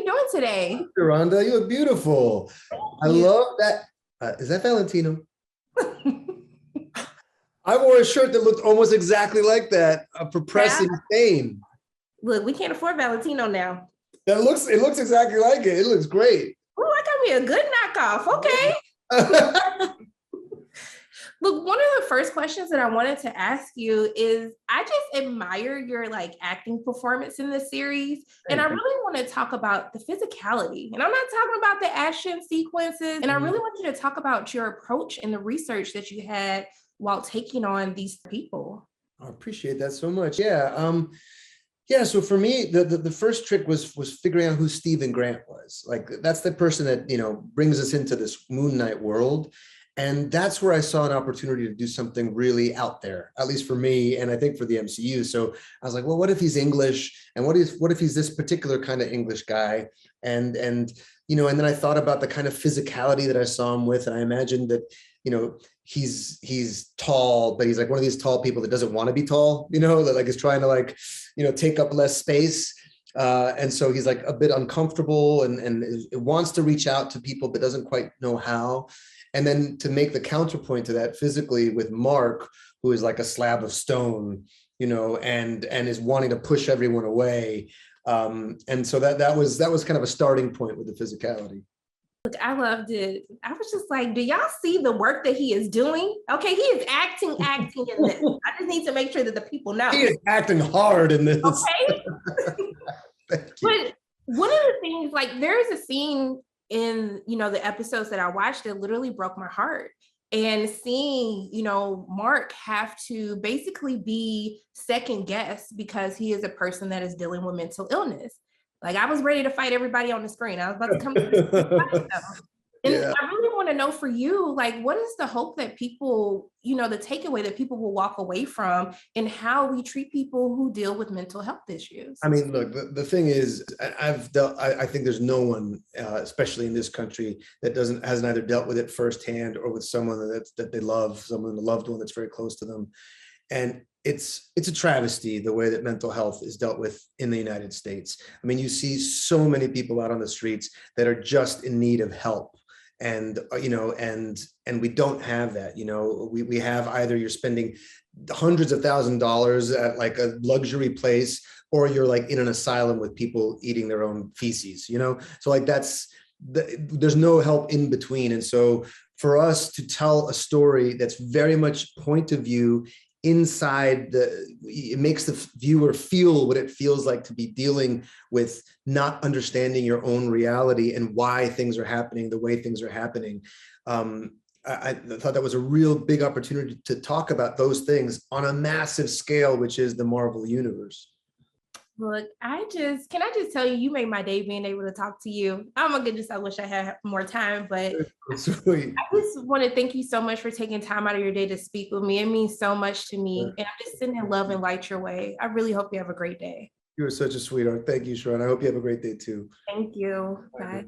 you doing today? Rhonda, you look beautiful. I You. love that. Is that Valentino? I wore a shirt that looked almost exactly like that for Yeah. pressing Spain. Look, we can't afford Valentino now. It looks exactly like it. It looks great. Oh, I got me a good knockoff. Okay. Look, one of the first questions that I wanted to ask you is I just admire your like acting performance in this series. And I really want to talk about the physicality. And I'm not talking about the action sequences. And I really want you to talk about your approach and the research that you had while taking on these people. I appreciate that so much. Yeah. So for me, the first trick was figuring out who Stephen Grant was. Like that's the person that brings us into this Moon Knight world. And that's where I saw an opportunity to do something really out there, at least for me, and I think for the MCU. So I was like, well, what if he's English, and what if he's this particular kind of English guy, and then I thought about the kind of physicality that I saw him with, and I imagined that he's tall, but he's like one of these tall people that doesn't want to be tall, that like is trying to like take up less space. And so he's like a bit uncomfortable and wants to reach out to people, but doesn't quite know how. And then to make the counterpoint to that physically with Mark, who is like a slab of stone, and is wanting to push everyone away. And so that was kind of a starting point with the physicality. Look, I loved it. I was just like, do y'all see the work that he is doing? Okay, he is acting in this. I just need to make sure that the people know. He is acting hard in this. Okay. But one of the things, like there's a scene in the episodes that I watched that literally broke my heart. And seeing Mark have to basically be second guessed because he is a person that is dealing with mental illness. Like I was ready to fight everybody on the screen. I was about to come to this. And yeah. I really want to know for you, like, what is the hope that people, the takeaway that people will walk away from and how we treat people who deal with mental health issues? I mean, look, the thing is, I think there's no one, especially in this country, that hasn't either dealt with it firsthand or with someone that they love, someone, a loved one that's very close to them. And it's a travesty the way that mental health is dealt with in the United States. I mean, you see so many people out on the streets that are just in need of help. And and we don't have that. We have either you're spending hundreds of $1,000s at like a luxury place, or you're like in an asylum with people eating their own feces. So like there's no help in between. And so for us to tell a story that's very much point of view inside it makes the viewer feel what it feels like to be dealing with not understanding your own reality and why things are happening the way things are happening. I thought that was a real big opportunity to talk about those things on a massive scale, which is the Marvel universe. Look, can I just tell you, you made my day being able to talk to you. Oh my goodness, I wish I had more time, but Sweet. I just want to thank you so much for taking time out of your day to speak with me. It means so much to me. And I'm just sending love and light your way. I really hope you have a great day. You are such a sweetheart. Thank you, Sharon. I hope you have a great day too. Thank you. Bye.